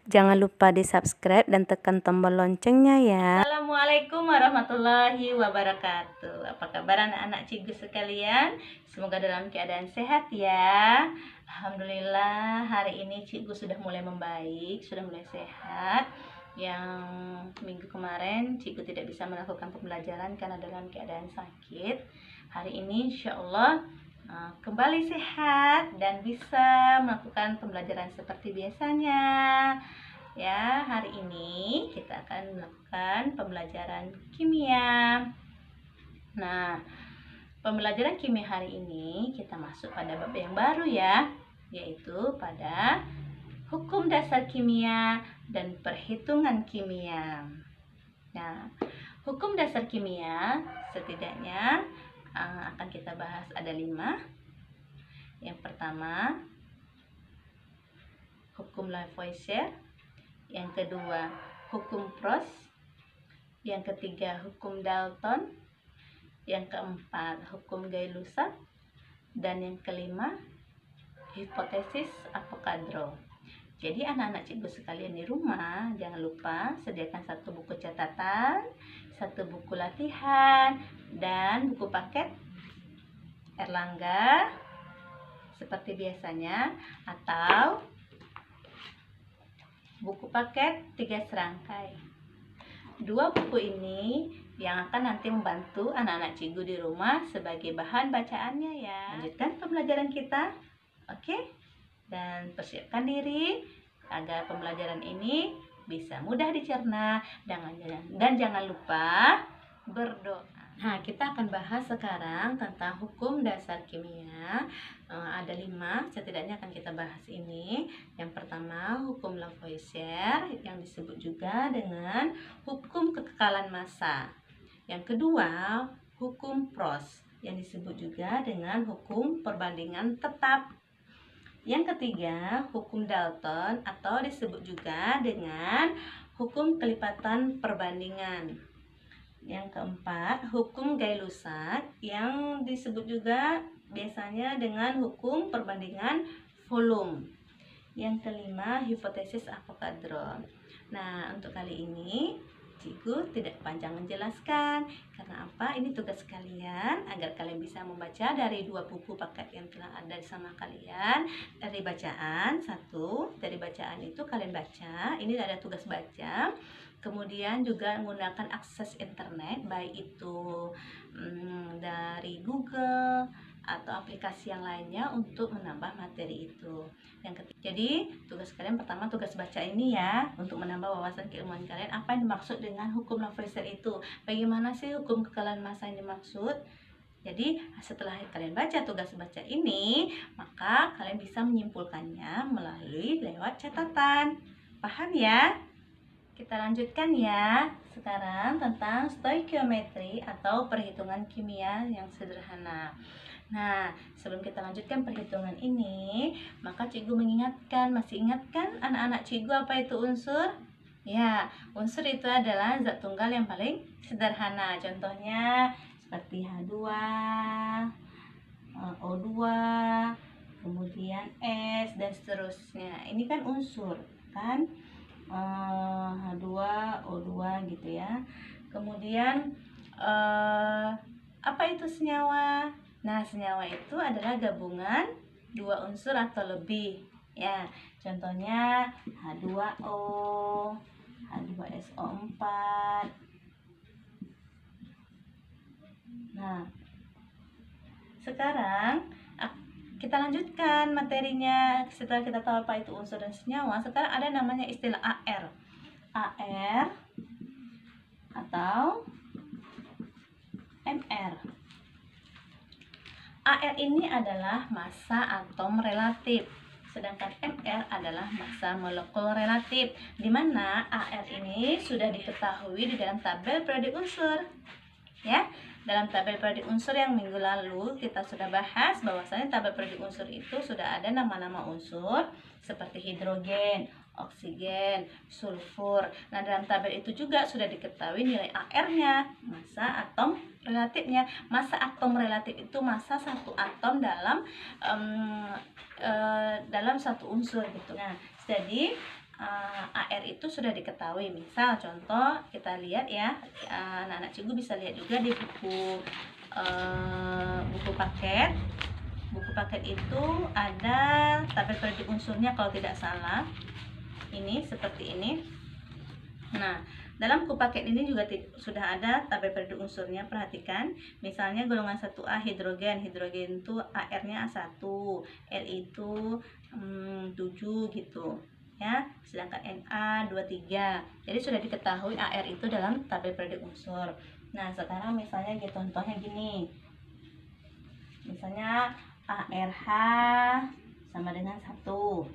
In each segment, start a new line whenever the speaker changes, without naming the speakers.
Jangan lupa di-subscribe dan tekan tombol loncengnya ya.
Assalamualaikum warahmatullahi wabarakatuh. Apa kabar anak-anak Cikgu sekalian? Semoga dalam keadaan sehat ya. Alhamdulillah hari ini Cikgu sudah mulai membaik, sudah mulai sehat. Yang minggu kemarin Cikgu tidak bisa melakukan pembelajaran karena dalam keadaan sakit. Hari ini insya Allah kembali sehat dan bisa melakukan pembelajaran seperti biasanya. Ya, hari ini kita akan melakukan pembelajaran kimia. Nah, pembelajaran kimia hari ini kita masuk pada bab yang baru ya, yaitu pada hukum dasar kimia dan perhitungan kimia. Nah, hukum dasar kimia setidaknya akan kita bahas ada 5. Yang pertama, hukum Lavoisier. Yang kedua, hukum Prost. Yang ketiga, hukum Dalton. Yang keempat, hukum Gay-Lussac. Dan yang kelima, hipotesis Avogadro. Jadi anak-anak Cikgu sekalian di rumah, jangan lupa sediakan 1 buku catatan, 1 buku latihan, dan buku paket Erlangga seperti biasanya, atau buku paket 3 serangkai. 2 buku ini yang akan nanti membantu anak-anak Cikgu di rumah sebagai bahan bacaannya ya. Lanjutkan pembelajaran kita. Oke? Dan persiapkan diri agar pembelajaran ini bisa mudah dicerna dan jangan lupa berdoa. Nah, kita akan bahas sekarang tentang hukum dasar kimia. Ada 5, setidaknya akan kita bahas ini. Yang pertama, hukum Lavoisier yang disebut juga dengan hukum kekekalan massa. Yang kedua, hukum Prost yang disebut juga dengan hukum perbandingan tetap. Yang ketiga, hukum Dalton atau disebut juga dengan hukum kelipatan perbandingan. Yang keempat, hukum Gay-Lussac yang disebut juga biasanya dengan hukum perbandingan volume. Yang kelima, hipotesis Avogadro. Nah, untuk kali ini Cikgu tidak panjang menjelaskan. Karena apa? Ini tugas kalian agar kalian bisa membaca dari 2 buku paket yang telah ada sama kalian. Dari bacaan, 1, dari bacaan itu kalian baca. Ini ada tugas baca. Kemudian juga menggunakan akses internet, baik itu dari Google atau aplikasi yang lainnya untuk menambah materi itu. Jadi tugas kalian pertama, tugas baca ini ya, untuk menambah wawasan keilmuan kalian. Apa yang dimaksud dengan hukum Lavoisier itu? Bagaimana sih hukum kekekalan massa yang dimaksud? Jadi setelah kalian baca tugas baca ini, maka kalian bisa menyimpulkannya melalui lewat catatan. Paham ya? Kita lanjutkan ya sekarang tentang stoikiometri atau perhitungan kimia yang sederhana. Nah, sebelum kita lanjutkan perhitungan ini, maka Cikgu mengingatkan, masih ingatkan anak-anak Cikgu apa itu unsur? Ya, unsur itu adalah zat tunggal yang paling sederhana. Contohnya seperti H2, O2, kemudian S, dan seterusnya. Ini kan unsur, kan? H2, O2 gitu ya. Kemudian apa itu senyawa? Nah, senyawa itu adalah gabungan 2 unsur atau lebih ya. Contohnya H2O, H2SO4. Nah, sekarang kita lanjutkan materinya. Setelah kita tahu apa itu unsur dan senyawa, sekarang ada namanya istilah AR. AR atau MR. AR ini adalah massa atom relatif, sedangkan MR adalah massa molekul relatif, di mana AR ini sudah diketahui di dalam tabel periodik unsur. Ya, dalam tabel periodik unsur yang minggu lalu kita sudah bahas bahwasanya tabel periodik unsur itu sudah ada nama-nama unsur seperti hidrogen, oksigen, sulfur. Nah, dalam tabel itu juga sudah diketahui nilai AR-nya, massa atom relatifnya. Massa atom relatif itu massa satu atom dalam satu unsur gitu. Nah, jadi AR itu sudah diketahui. Misal contoh kita lihat ya, anak-anak cikgu bisa lihat juga di buku paket. Buku paket itu ada tabel periodik unsurnya kalau tidak salah. Ini seperti ini. Nah, dalam buku paket ini juga sudah ada tabel periodik unsurnya. Perhatikan, misalnya golongan 1A hidrogen. Hidrogen itu AR-nya A1, Li itu 7 gitu. Ya, sedangkan Na 23. Jadi sudah diketahui AR itu dalam tabel periodik unsur. Nah, sekarang misalnya gitu, contohnya gini. Misalnya ARH sama dengan 1,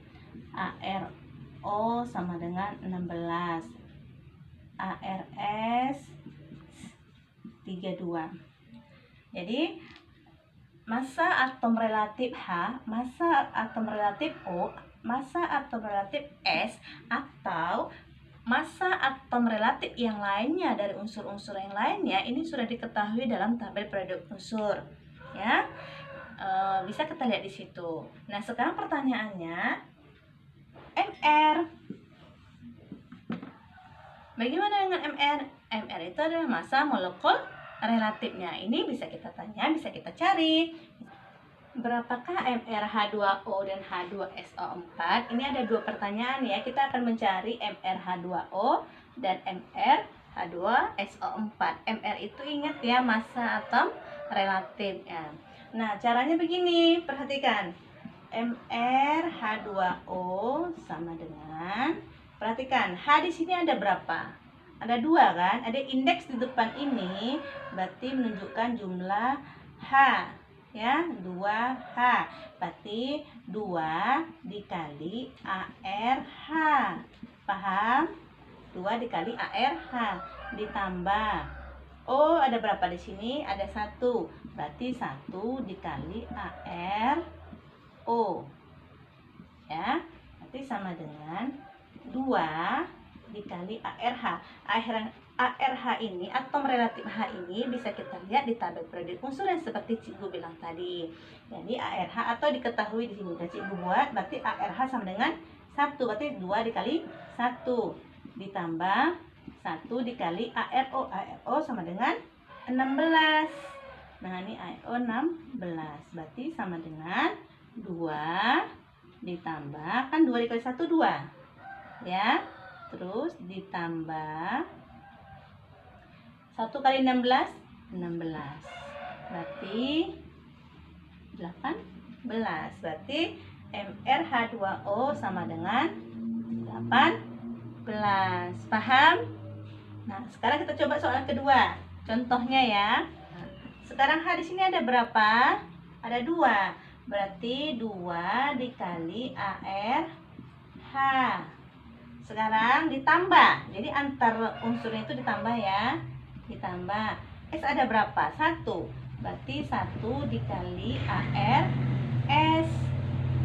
ARO sama dengan 16, ARS 32. Jadi massa atom relatif H, massa atom relatif O, massa atom relatif S, atau massa atom relatif yang lainnya dari unsur-unsur yang lainnya ini sudah diketahui dalam tabel periodik unsur. Ya, bisa kita lihat di situ. Nah, sekarang pertanyaannya, MR. Bagaimana dengan MR? MR itu adalah massa molekul relatifnya. Ini bisa kita tanya, bisa kita cari. Berapakah MrH2O dan H2SO4? Ini ada dua pertanyaan ya. Kita akan mencari MrH2O dan MrH2SO4. Mr itu ingat ya, massa atom relatif ya. Nah, caranya begini, perhatikan. MrH2O sama dengan, perhatikan, H di sini ada berapa? Ada 2 kan? Ada indeks di depan ini, berarti menunjukkan jumlah H. Ya, 2H. Berarti 2 dikali ARH. Paham? 2 dikali ARH ditambah, oh ada berapa di sini? Ada 1. Berarti 1 dikali ARO. Ya, berarti sama dengan 2 dikali ARH. ARH ini, atom relatif H ini bisa kita lihat di tabel periodik unsur yang seperti Cikgu bilang tadi. Jadi ARH atau diketahui di sini. Dan Cikgu buat, berarti ARH sama dengan 1. Berarti 2 dikali 1 ditambah 1 dikali ARO. ARO sama dengan 16. Nah, ini ARO 16. Berarti sama dengan 2 ditambah, kan 2 dikali 1 2. Ya. Terus ditambah 1 kali 16, 16. Berarti 18. Berarti MrH2O sama dengan 18. Paham? Nah, sekarang kita coba soal kedua. Contohnya ya. Sekarang H di sini ada berapa? Ada 2. Berarti 2 dikali ARH. Sekarang ditambah. Jadi antar unsurnya itu ditambah ya. Ditambah. S ada berapa? 1. Berarti 1 dikali ARS.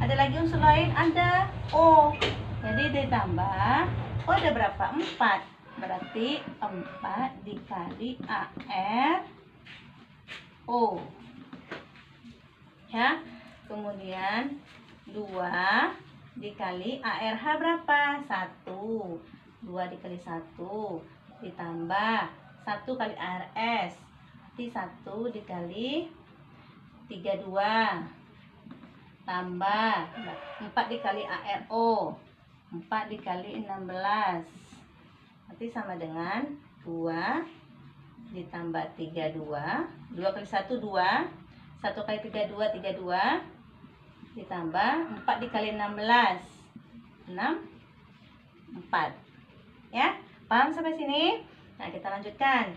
Ada lagi unsur lain? Ada O. Jadi ditambah. O ada berapa? 4. Berarti 4 dikali ARO. Ya. Kemudian 2 dikali ARH berapa? 1. 2 dikali 1 ditambah 1 kali ARS. Berarti 1 dikali 32 tambah 4 dikali ARO. 4 dikali 16. Berarti sama dengan 2 ditambah 32. 2 kali 1 2. 1 kali 32 32 ditambah 4 dikali 16 4. Ya, paham sampai sini? Nah, kita lanjutkan.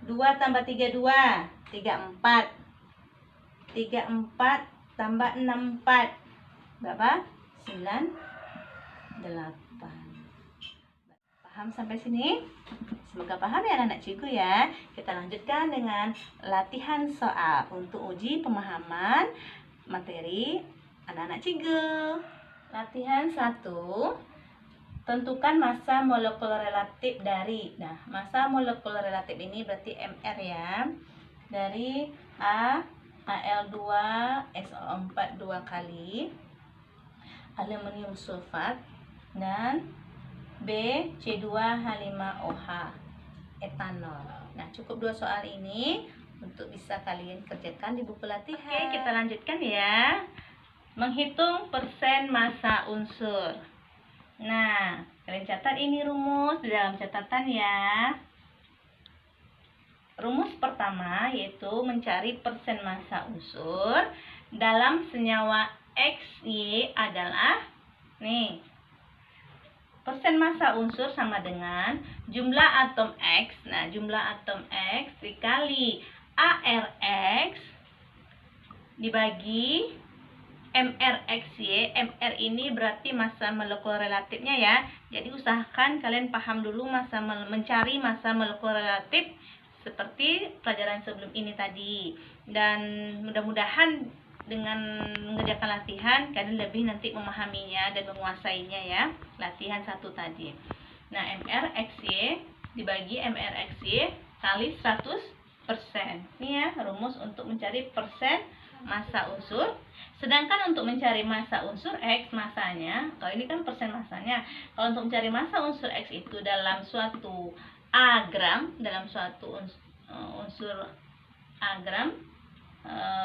2 tambah 32 34. 34 tambah 64 berapa? 98. Paham sampai sini? Semoga paham ya anak-anak cikgu ya. Kita lanjutkan dengan latihan soal untuk uji pemahaman materi anak-anak cikgu. Latihan 1. Tentukan massa molekul relatif dari. Nah, massa molekul relatif ini berarti Mr ya. Dari Al2 SO4 2 kali, aluminium sulfat, dan B. C2H5OH etanol. Nah, cukup 2 soal ini untuk bisa kalian kerjakan di buku latihan. Oke, kita lanjutkan ya. Menghitung persen massa unsur. Nah, kalian catat ini rumus di dalam catatan ya. Rumus pertama yaitu mencari persen massa unsur dalam senyawa X, Y adalah nih. Persen massa unsur sama dengan jumlah atom X. Nah, jumlah atom X dikali ARX dibagi MRXY. MR ini berarti massa molekul relatifnya ya. Jadi usahakan kalian paham dulu mencari massa molekul relatif seperti pelajaran sebelum ini tadi. Dan mudah-mudahan dengan mengerjakan latihan kalian lebih nanti memahaminya dan menguasainya ya. Latihan 1 tadi. Nah, MRXY dibagi MRXY kali 100%. Ini ya rumus untuk mencari persen massa unsur. Sedangkan untuk mencari massa unsur X, masanya, kalau ini kan persen massanya. Kalau untuk mencari massa unsur X itu dalam suatu A gram, dalam suatu unsur A gram,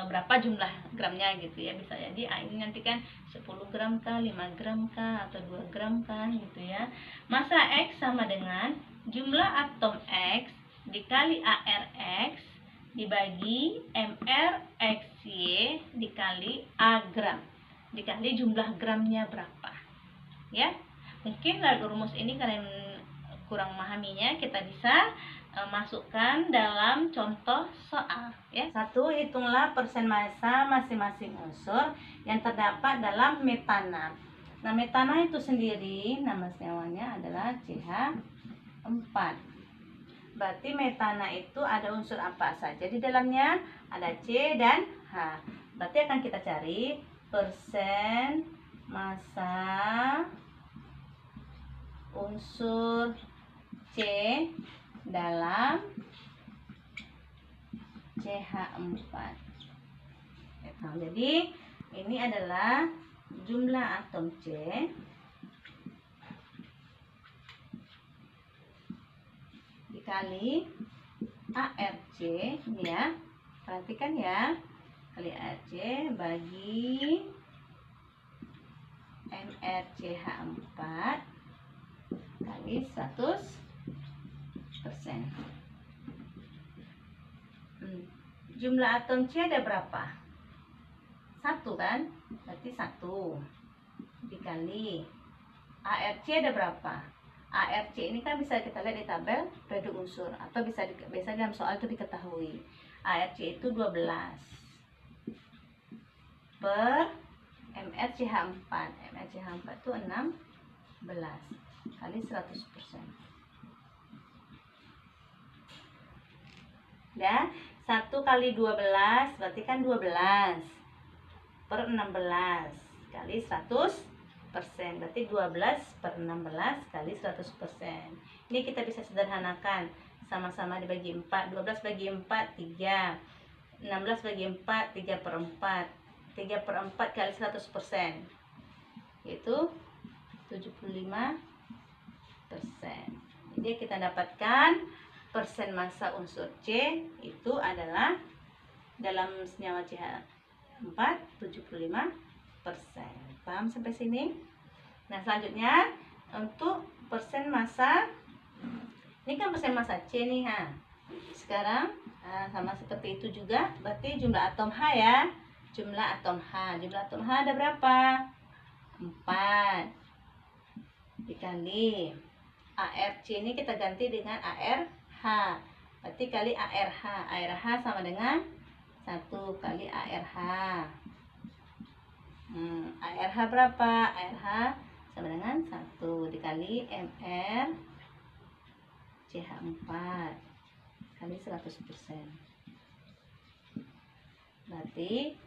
berapa jumlah gramnya gitu ya. Bisa jadi A ini nanti kan 10 gram kah, 5 gram kah, atau 2 gram kan gitu ya. Massa X sama dengan jumlah atom X dikali ARX dibagi MRXY dikali A gram dikali jumlah gramnya berapa ya. Mungkin rumus ini kalian kurang memahaminya, kita bisa masukkan dalam contoh soal ya. 1. Hitunglah persen massa masing-masing unsur yang terdapat dalam metana. Nah, metana itu sendiri nama senyawanya adalah CH4. Berarti metana itu ada unsur apa saja di dalamnya? Ada C dan H. Berarti akan kita cari persen massa unsur C dalam CH4. Nah, jadi ini adalah jumlah atom C dikali ARC ini ya. Perhatikan ya. Kali ARC bagi MRCH4 kali 100%. Jumlah atom C ada berapa? 1 kan? Berarti 1 dikali ARC ada berapa? ARC ini kan bisa kita lihat di tabel periode unsur, atau bisa dalam soal itu diketahui. ARC itu 12 per MRCH4. MRCH4 itu 16 kali 100%. Ya, 1 kali 12 berarti kan 12 per 16 kali 100%. Berarti 12 per 16 kali 100%. Ini kita bisa sederhanakan. Sama-sama dibagi 4. 12 bagi 4, 3. 16 bagi 4, 3 per 4. 3 per 4 kali 100%. Yaitu 75%. Jadi kita dapatkan persen massa unsur C itu adalah dalam senyawa CH4 75%. Paham sampai sini? Nah, selanjutnya untuk persen massa, ini kan persen massa C nih ha. Sekarang sama seperti itu juga, berarti jumlah atom H ya. Jumlah atom H ada berapa? 4 dikali ARC ini kita ganti dengan ARH. Berarti kali ARH. ARH sama dengan 1 kali ARH. ARH berapa? ARH sama dengan 1 dikali MR CH4 kali 100%. Berarti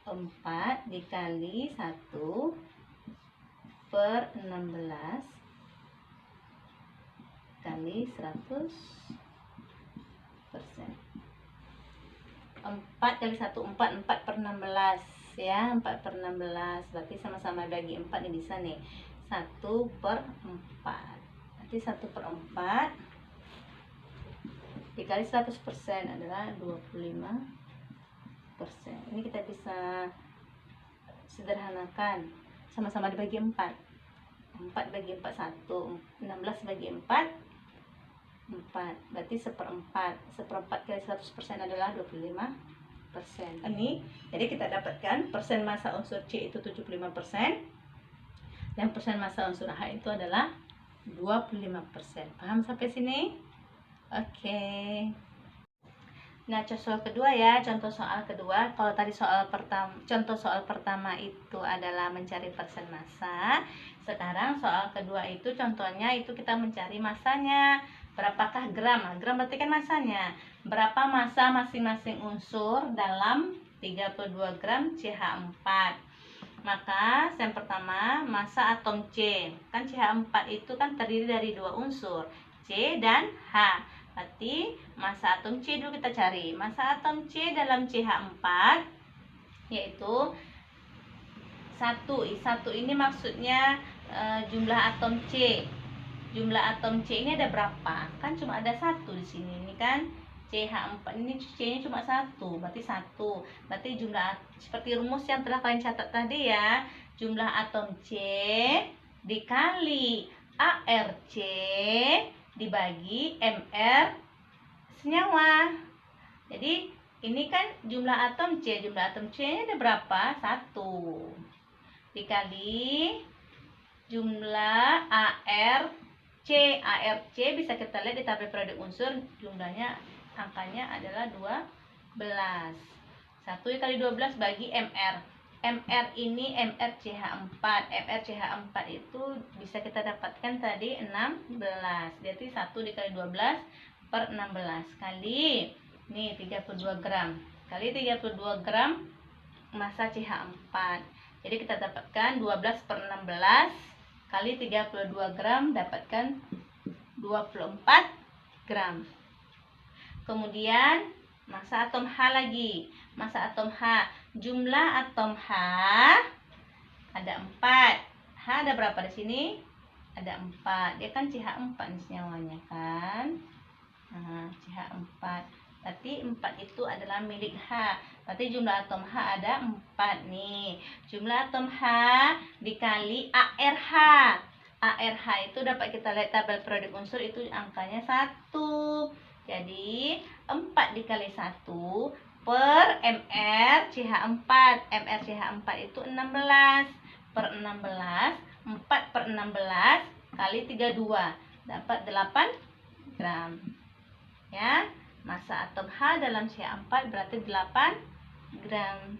4 dikali 1 per 16 kali 100%. 4 kali 1, 4 per 16 ya, 4 per 16 berarti sama-sama bagi 4 nih bisa nih 1 per 4. Berarti 1/4 dikali 100% adalah 25%. Ini kita bisa sederhanakan. Sama-sama dibagi 4. 4 bagi 4 1. 16 bagi 4 4. Berarti 1/4. 1/4 kali 100% adalah 25%. Ini jadi kita dapatkan persen massa unsur C itu 75% dan persen massa unsur H itu adalah 25%. Paham sampai sini? Oke. Nah, contoh kedua ya, contoh soal kedua. Kalau tadi contoh soal pertama itu adalah mencari persen massa. Sekarang soal kedua itu contohnya itu kita mencari massanya. Berapakah gram? Nah, gram berarti kan massanya. Berapa massa masing-masing unsur dalam 32 gram CH4? Maka yang pertama massa atom C. Kan CH4 itu kan terdiri dari 2 unsur, C dan H. Berarti massa atom C dulu kita cari. Massa atom C dalam CH4 yaitu 1. 1 ini maksudnya jumlah atom C. Jumlah atom C ini ada berapa? Kan cuma ada 1 di sini. Ini kan CH4 ini C-nya cuma 1, berarti 1. Berarti jumlah seperti rumus yang telah kalian catat tadi ya. Jumlah atom C dikali ARC dibagi MR senyawa. Jadi ini kan jumlah atom C. Jumlah atom C-nya ada berapa? 1 dikali jumlah ARC. ARC bisa kita lihat di tabel periodik unsur, jumlahnya angkanya adalah 12. 1 dikali 12 bagi MR. MR ini MrCH4. MrCH4 itu bisa kita dapatkan tadi 16. Berarti 1 dikali 12 per 16 kali nih 32 gram. Kali 32 gram massa CH4. Jadi kita dapatkan 12 per 16 kali 32 gram dapatkan 24 gram. Kemudian massa atom H lagi. Massa atom H. Jumlah atom H ada 4. H ada berapa di sini? Ada 4. Dia kan CH4 nih senyawanya kan. Nah, CH4. Berarti 4 itu adalah milik H. Berarti jumlah atom H ada 4 nih. Jumlah atom H dikali ARH. ARH itu dapat kita lihat tabel periodik unsur itu angkanya 1. Jadi 4 dikali 1 per MrCH4. MrCH4 itu 16 per 16. 4 per 16 kali 32 dapat 8 gram. Ya, massa atom H dalam CH4 berarti 8 gram.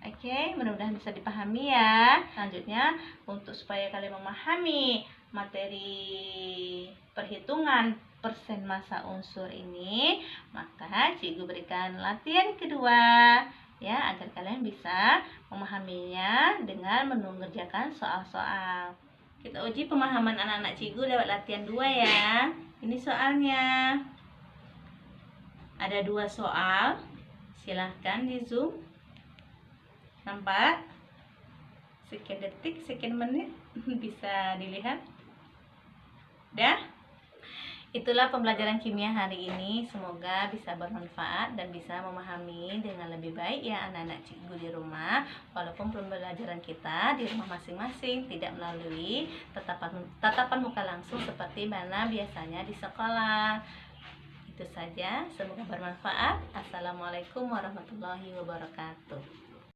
Oke, mudah-mudahan bisa dipahami ya. Selanjutnya, untuk supaya kalian memahami materi perhitungan persen massa unsur ini, maka cikgu berikan latihan kedua ya, agar kalian bisa memahaminya dengan mengerjakan soal-soal. Kita uji pemahaman anak-anak cikgu lewat latihan 2 ya. Ini soalnya. Ada 2 soal. Silahkan di zoom. Nampak? Sekian detik, sekian menit bisa dilihat. Dah? Itulah pembelajaran kimia hari ini. Semoga bisa bermanfaat dan bisa memahami dengan lebih baik ya anak-anak cikgu di rumah. Walaupun pembelajaran kita di rumah masing-masing tidak melalui tatapan muka langsung seperti mana biasanya di sekolah. Itu saja, semoga bermanfaat. Assalamualaikum warahmatullahi wabarakatuh.